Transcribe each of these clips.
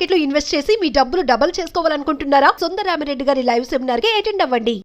Market లో invest చేసి మీ డబ్బులు డబుల్ చేసుకోవాలనుకుంటున్నారా? సుందరరామిరెడ్డి గారి లైవ్ సెమినార్ కి అటెండ్ అవ్వండి.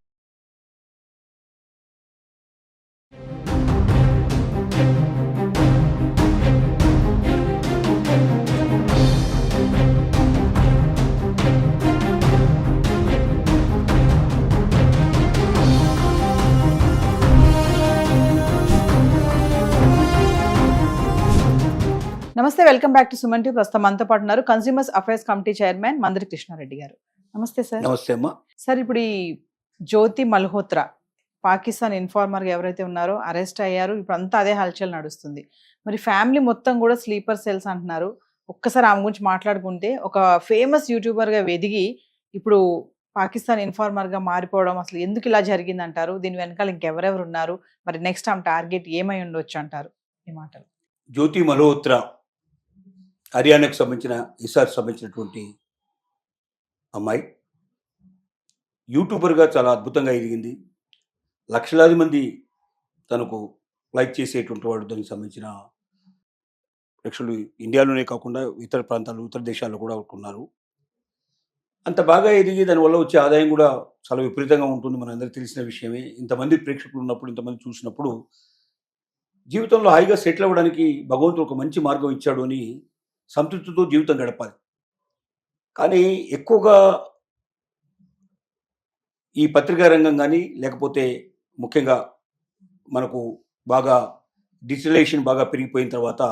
నమస్తే, welcome back to Suman TV. ప్రస్తుతం మనతో పాటు ఉన్నారు consumers affairs committee chairman Mandari Krishna Reddy గారు. నమస్తే సార్. నమస్తే అమ్మా. సార్, ఇప్పుడు ఈ జ్యోతి మల్హోత్రా పాకిస్తాన్ ఇన్ఫార్మర్ గా ఎవరైతే ఉన్నారో అరెస్ట్ అయ్యారు. ఇప్పుడు అంతా అదే హల్చల్ నడుస్తుంది. మరి ఫ్యామిలీ మొత్తం కూడా స్లీపర్ సెల్స్ అంటున్నారు. ఒక్కసారి ఆమె గురించి మాట్లాడుకుంటే, ఒక ఫేమస్ యూట్యూబర్ గా ఎదిగి ఇప్పుడు పాకిస్తాన్ ఇన్ఫార్మర్ గా మారిపోవడం అసలు ఎందుకు ఇలా జరిగింది అంటారు? దీని వెనకాల ఇంకెవరెవరు ఉన్నారు? మరి నెక్స్ట్ ఆమె టార్గెట్ ఏమై ఉండొచ్చు అంటారు? ఈ మాటలు. జ్యోతి మల్హోత్రా హర్యానాకు సంబంధించిన హిసార్ సంబంధించినటువంటి అమ్మాయి యూట్యూబర్గా చాలా అద్భుతంగా ఎదిగింది. లక్షలాది మంది తనకు లైక్ చేసేటువంటి వాడు. దానికి సంబంధించిన ప్రేక్షకులు ఇండియాలోనే కాకుండా ఇతర ప్రాంతాలు, ఇతర దేశాల్లో కూడా ఉన్నారు. అంత బాగా ఎదిగి దానివల్ల వచ్చే ఆదాయం కూడా చాలా విపరీతంగా ఉంటుంది. మనందరికీ తెలిసిన విషయమే. ఇంతమంది ప్రేక్షకులు ఉన్నప్పుడు, ఇంతమంది చూసినప్పుడు జీవితంలో హాయిగా సెటిల్ అవ్వడానికి భగవంతుడు ఒక మంచి మార్గం ఇచ్చాడు అని సంతృప్తితో జీవితం గడపాలి. కానీ ఎక్కువగా ఈ పత్రికా రంగం కానీ, లేకపోతే ముఖ్యంగా మనకు బాగా డిజిటలైజేషన్ బాగా పెరిగిపోయిన తర్వాత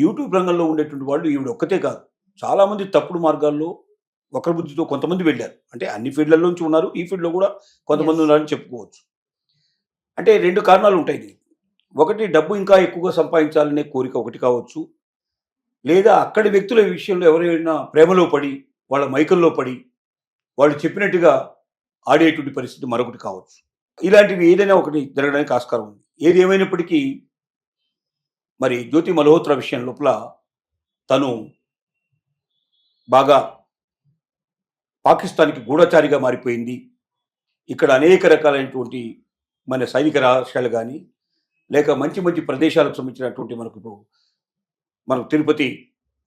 యూట్యూబ్ రంగంలో ఉండేటువంటి వాళ్ళు ఈవిడ ఒక్కతే కాదు, చాలామంది తప్పుడు మార్గాల్లో ఒకరి బుద్ధితో కొంతమంది వెళ్ళారు. అంటే అన్ని ఫీల్డ్లలోంచి ఉన్నారు, ఈ ఫీల్డ్లో కూడా కొంతమంది ఉన్నారని చెప్పుకోవచ్చు. అంటే రెండు కారణాలు ఉంటాయి దీనికి. ఒకటి, డబ్బు ఇంకా ఎక్కువగా సంపాదించాలనే కోరిక ఒకటి కావచ్చు, లేదా అక్కడి వ్యక్తుల విషయంలో ఎవరైనా ప్రేమలో పడి, వాళ్ళ మైకల్లో పడి, వాళ్ళు చెప్పినట్టుగా ఆడేటువంటి పరిస్థితి మరొకటి కావచ్చు. ఇలాంటివి ఏదైనా ఒకటి జరగడానికి ఆస్కారం ఉంది. ఏది ఏమైనప్పటికీ మరి జ్యోతి మల్హోత్రా విషయం లోపల తను బాగా పాకిస్తాన్కి గూఢచారిగా మారిపోయింది. ఇక్కడ అనేక రకాలైనటువంటి మన సైనిక రహస్యాలు కానీ, లేక మంచి మంచి ప్రదేశాలకు సంబంధించినటువంటి మనకు తిరుపతి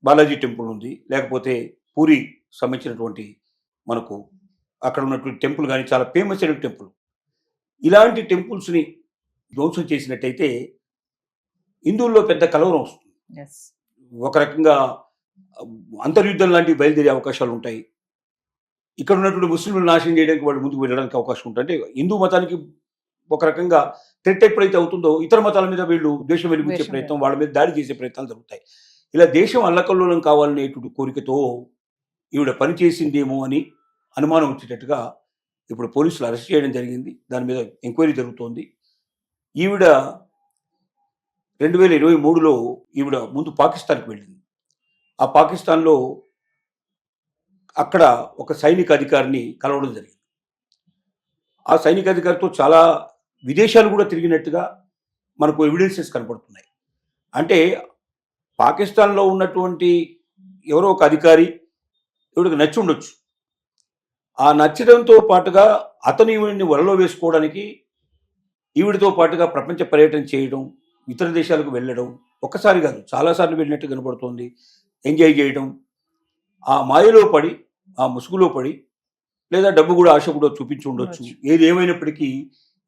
బాలాజీ టెంపుల్ ఉంది, లేకపోతే పూరి సంబంధించినటువంటి మనకు అక్కడ ఉన్నటువంటి టెంపుల్ కానీ చాలా ఫేమస్ అయిన టెంపుల్. ఇలాంటి టెంపుల్స్ని ధ్వంసం చేసినట్టయితే హిందువుల్లో పెద్ద కలవరం వస్తుంది. ఒక రకంగా అంతర్యుద్ధం లాంటివి బయలుదేరే అవకాశాలు ఉంటాయి. ఇక్కడ ఉన్నటువంటి ముస్లింలు నాశనం చేయడానికి వాళ్ళు ముందుకు వెళ్ళడానికి అవకాశం ఉంటుంది. అంటే హిందూ మతానికి ఒక రకంగా థ్రెట్ ఎప్పుడైతే అవుతుందో ఇతర మతాల మీద వీళ్ళు దేశం వెలిగించే ప్రయత్నం, వాళ్ళ మీద దాడి చేసే ప్రయత్నాలు జరుగుతాయి. ఇలా దేశం అల్లకల్లోలం కావాలనేటువంటి కోరికతో ఈవిడ పనిచేసిందేమో అని అనుమానం వచ్చేటట్టుగా ఇప్పుడు పోలీసులు అరెస్ట్ చేయడం జరిగింది. దాని మీద ఎంక్వైరీ జరుగుతోంది. ఈవిడ 2023లో ఈవిడ ముందు పాకిస్తాన్కి వెళ్ళింది. ఆ పాకిస్తాన్లో అక్కడ ఒక సైనిక అధికారిని కలవడం జరిగింది. ఆ సైనిక అధికారితో చాలా విదేశాలు కూడా తిరిగినట్టుగా మనకు ఎవిడెన్సెస్ కనపడుతున్నాయి. అంటే పాకిస్తాన్లో ఉన్నటువంటి ఎవరో ఒక అధికారి ఈవిడికి నచ్చి ఉండొచ్చు. ఆ నచ్చడంతో పాటుగా అతను ఈవిడిని వలలో వేసుకోవడానికి ఈవిడితో పాటుగా ప్రపంచ పర్యటన చేయడం, ఇతర దేశాలకు వెళ్ళడం, ఒక్కసారి కాదు చాలాసార్లు వెళ్ళినట్టు కనపడుతోంది. ఎంజాయ్ చేయడం, ఆ మాయలో పడి, ఆ ముసుగులో పడి, లేదా డబ్బు కూడా ఆశ కూడా చూపించి ఉండొచ్చు. ఏది ఏమైనప్పటికీ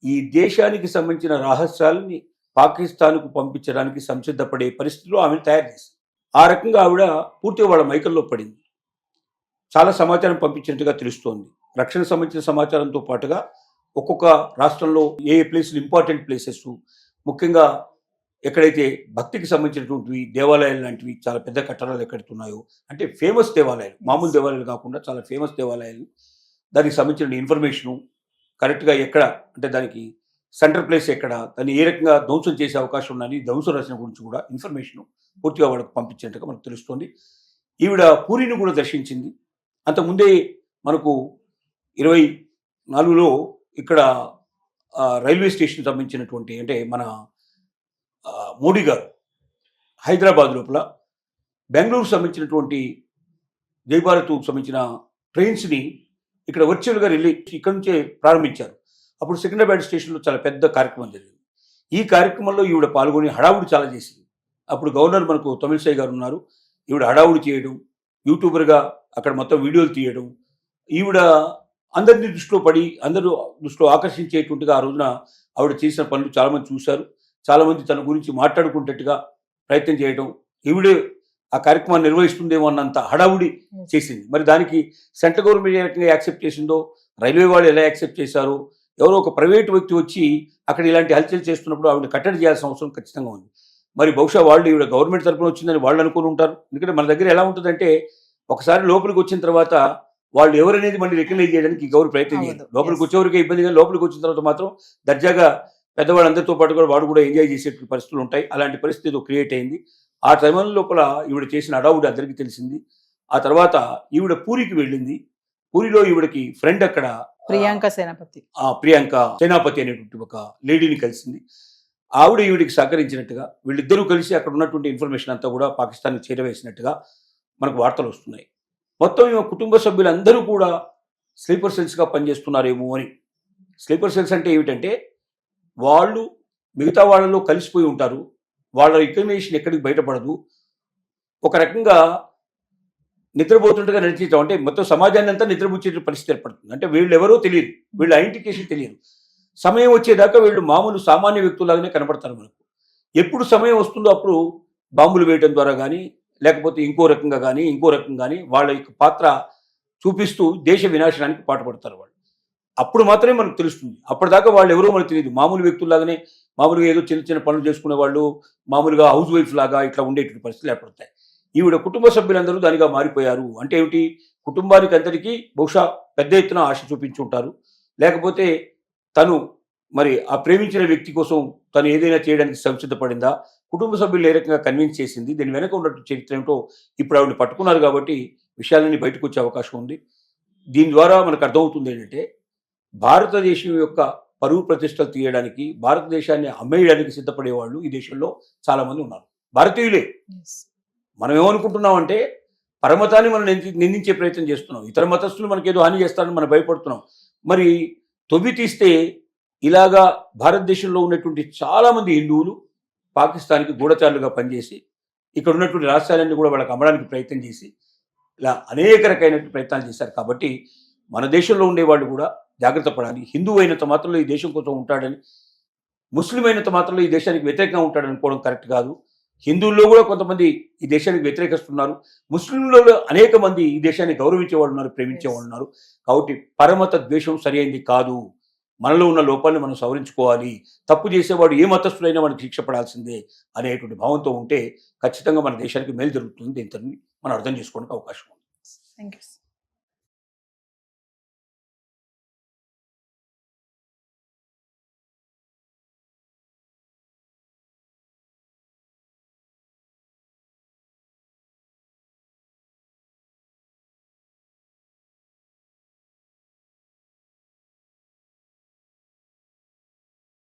ఈ దేశానికి సంబంధించిన రహస్యాలని పాకిస్తాన్కు పంపించడానికి సంసిద్ధపడే పరిస్థితిలో ఆమెను తయారు చేసింది. ఆ రకంగా ఆవిడ పూర్తిగా వాళ్ళ మైకల్లో పడింది. చాలా సమాచారం పంపించినట్టుగా తెలుస్తోంది. రక్షణ సంబంధించిన సమాచారంతో పాటుగా ఒక్కొక్క రాష్ట్రంలో ఏ ప్లేసులు ఇంపార్టెంట్ ప్లేసెస్, ముఖ్యంగా ఎక్కడైతే భక్తికి సంబంధించినటువంటి దేవాలయాలు లాంటివి చాలా పెద్ద కట్టడాలు ఎక్కడున్నాయో, అంటే ఫేమస్ దేవాలయాలు, మామూలు దేవాలయాలు కాకుండా చాలా ఫేమస్ దేవాలయాలు, దానికి సంబంధించిన ఇన్ఫర్మేషను కరెక్ట్గా ఎక్కడ, అంటే దానికి సెంటర్ ప్లేస్ ఎక్కడ, దాన్ని ఏ రకంగా ధ్వంసం చేసే అవకాశం ఉందని ధ్వంసం రచన గురించి కూడా ఇన్ఫర్మేషన్ పూర్తిగా వాళ్ళకు పంపించినట్టుగా మనకు తెలుస్తుంది. ఈవిడ పూరిని కూడా దర్శించింది. అంతకుముందే మనకు 24లో ఇక్కడ రైల్వే స్టేషన్ సంబంధించినటువంటి, అంటే మన మోడీ గారు హైదరాబాద్ లోపల బెంగళూరు సంబంధించినటువంటి జైభారత్కు సంబంధించిన ట్రైన్స్ని ఇక్కడ వర్చువల్గా ఇక్కడ నుంచే ప్రారంభించారు. అప్పుడు సికింద్రాబాద్ స్టేషన్లో చాలా పెద్ద కార్యక్రమం జరిగింది. ఈ కార్యక్రమంలో ఈవిడ పాల్గొని హడావుడి చాలా చేసింది. అప్పుడు గవర్నర్ మనకు తమిళసై గారు ఉన్నారు. ఈవిడ హడావుడి చేయడం, యూట్యూబర్గా అక్కడ మొత్తం వీడియోలు తీయడం, ఈవిడ అందరినీ దృష్టిలో పడి అందరూ దృష్టిలో ఆకర్షించేటువంటిగా ఆ రోజున ఆవిడ చేసిన పనులు చాలామంది చూశారు. చాలామంది తన గురించి మాట్లాడుకునేటట్టుగా ప్రయత్నం చేయడం, ఈవిడే ఆ కార్యక్రమాన్ని నిర్వహిస్తుందేమో అన్నంత హడావుడి చేసింది. మరి దానికి సెంట్రల్ గవర్నమెంట్ ఏ రకంగా యాక్సెప్ట్ చేసిందో, రైల్వే వాళ్ళు ఎలా యాక్సెప్ట్ చేశారో, ఎవరో ఒక ప్రైవేట్ వ్యక్తి వచ్చి అక్కడ ఇలాంటి హల్చల్ చేస్తున్నప్పుడు ఆవిడ కట్టడి చేయాల్సిన అవసరం ఖచ్చితంగా ఉంది. మరి బహుశా వాళ్ళు ఈవిడ గవర్నమెంట్ తరఫున వచ్చిందని వాళ్ళు అనుకుని ఉంటారు. ఎందుకంటే మన దగ్గర ఎలా ఉంటుందంటే ఒకసారి లోపలికి వచ్చిన తర్వాత వాళ్ళు ఎవరనేది మళ్ళీ రికగ్నైజ్ చేయడానికి ఎవరు ప్రయత్నం చేయరు. లోపలికి వచ్చేవరకే ఇబ్బంది, కానీ లోపలికి వచ్చిన తర్వాత మాత్రం దర్జాగా పెద్దవాళ్ళందరితో పాటు కూడా వాడు కూడా ఎంజాయ్ చేసే పరిస్థితులు ఉంటాయి. అలాంటి పరిస్థితి క్రియేట్ అయింది. ఆ టైం లోపల ఈవిడ చేసిన అడావుడి అందరికీ తెలిసింది. ఆ తర్వాత ఈవిడ పూరికి వెళ్ళింది. పూరిలో ఈవిడకి ఫ్రెండ్ అక్కడ ప్రియాంక సేనాపతి అనేటువంటి ఒక లేడీని కలిసింది. ఆవిడ ఈవిడికి సహకరించినట్టుగా, వీళ్ళిద్దరూ కలిసి అక్కడ ఉన్నటువంటి ఇన్ఫర్మేషన్ అంతా కూడా పాకిస్తాన్కి చేరవేసినట్టుగా మనకు వార్తలు వస్తున్నాయి. మొత్తం ఈమె కుటుంబ సభ్యులందరూ కూడా స్లీపర్ సెల్స్గా పనిచేస్తున్నారేమో అని. స్లీపర్ సెల్స్ అంటే ఏమిటంటే వాళ్ళు మిగతా వాళ్ళలో కలిసిపోయి ఉంటారు, వాళ్ళ రికగ్నిషన్ ఎక్కడికి బయటపడదు, ఒక రకంగా నిద్రపోతుండగా నడిచేయటం, అంటే మొత్తం సమాజాన్ని అంతా నిద్రపుచ్చే పరిస్థితి ఏర్పడుతుంది. అంటే వీళ్ళు ఎవరో తెలియదు, వీళ్ళ ఐడెంటిఫికేషన్ తెలియదు. సమయం వచ్చేదాకా వీళ్ళు మామూలు సామాన్య వ్యక్తులాగానే కనపడతారు మనకు. ఎప్పుడు సమయం వస్తుందో అప్పుడు బాంబులు వేయడం ద్వారా కానీ, లేకపోతే ఇంకో రకంగా కానీ వాళ్ళ యొక్క పాత్ర చూపిస్తూ దేశ వినాశనానికి పాటుపడతారు వాళ్ళు. అప్పుడు మాత్రమే మనకు తెలుస్తుంది. అప్పటిదాకా వాళ్ళు ఎవరో మనకు తెలియదు. మామూలు వ్యక్తుల్లాగానే, మామూలుగా ఏదో చిన్న చిన్న పనులు చేసుకునే వాళ్ళు, మామూలుగా హౌస్ వైఫ్ లాగా ఇట్లా ఉండేటువంటి పరిస్థితులు ఏర్పడతాయి. ఈవిడ కుటుంబ సభ్యులందరూ దానిగా మారిపోయారు. అంటే ఏమిటి, కుటుంబానికి అందరికీ బహుశా పెద్ద ఎత్తున ఆశ చూపించుంటారు, లేకపోతే తను మరి ఆ ప్రేమించిన వ్యక్తి కోసం తను ఏదైనా చేయడానికి సంసిద్ధపడిందా, కుటుంబ సభ్యులు ఏ రకంగా కన్విన్స్ చేసింది, దీని వెనక ఉన్నట్టు చరిత్ర ఏమిటో ఇప్పుడు ఆవిడని పట్టుకున్నారు కాబట్టి విషయాలన్నీ బయటకు వచ్చే అవకాశం ఉంది. దీని ద్వారా మనకు అర్థమవుతుంది ఏంటంటే భారతదేశం యొక్క పరువు ప్రతిష్టలు తీయడానికి, భారతదేశాన్ని అమ్మేయడానికి సిద్ధపడే వాళ్ళు ఈ దేశంలో చాలామంది ఉన్నారు, భారతీయులే. మనం ఏమనుకుంటున్నామంటే పరమతాన్ని మనం నిందించే ప్రయత్నం చేస్తున్నాం, ఇతర మతస్థులు మనకేదో హాని చేస్తారని మనం భయపడుతున్నాం. మరి తొవ్వి తీస్తే ఇలాగా భారతదేశంలో ఉన్నటువంటి చాలామంది హిందువులు పాకిస్తాన్కి గూఢచారులుగా పనిచేసి ఇక్కడ ఉన్నటువంటి రాష్ట్రాలన్నీ కూడా వాళ్ళకి అమ్మడానికి ప్రయత్నం చేసి ఇలా అనేక రకమైనటువంటి ప్రయత్నాలు చేశారు. కాబట్టి మన దేశంలో ఉండేవాళ్ళు కూడా జాగ్రత్త పడాలి. హిందువు అయినంత మాత్రంలో ఈ దేశం కోసం ఉంటాడని, ముస్లిం అయినంత మాత్రంలో ఈ దేశానికి వ్యతిరేకంగా ఉంటాడని అనుకోవడం కరెక్ట్ కాదు. హిందువుల్లో కూడా కొంతమంది ఈ దేశానికి వ్యతిరేకిస్తున్నారు, ముస్లింలలో అనేక మంది ఈ దేశాన్ని గౌరవించే వాళ్ళు ఉన్నారు, ప్రేమించే వాళ్ళు ఉన్నారు. కాబట్టి పరమత ద్వేషం సరైనది కాదు. మనలో ఉన్న లోపాలను మనం సవరించుకోవాలి. తప్పు చేసేవాడు ఏ మతస్థుడైనా మనకు శిక్ష పడాల్సిందే అనేటువంటి భావంతో ఉంటే ఖచ్చితంగా మన దేశానికి మేలు జరుగుతుంది. దీంతో మనం అర్థం చేసుకోవడానికి అవకాశం ఉంది. Thank you.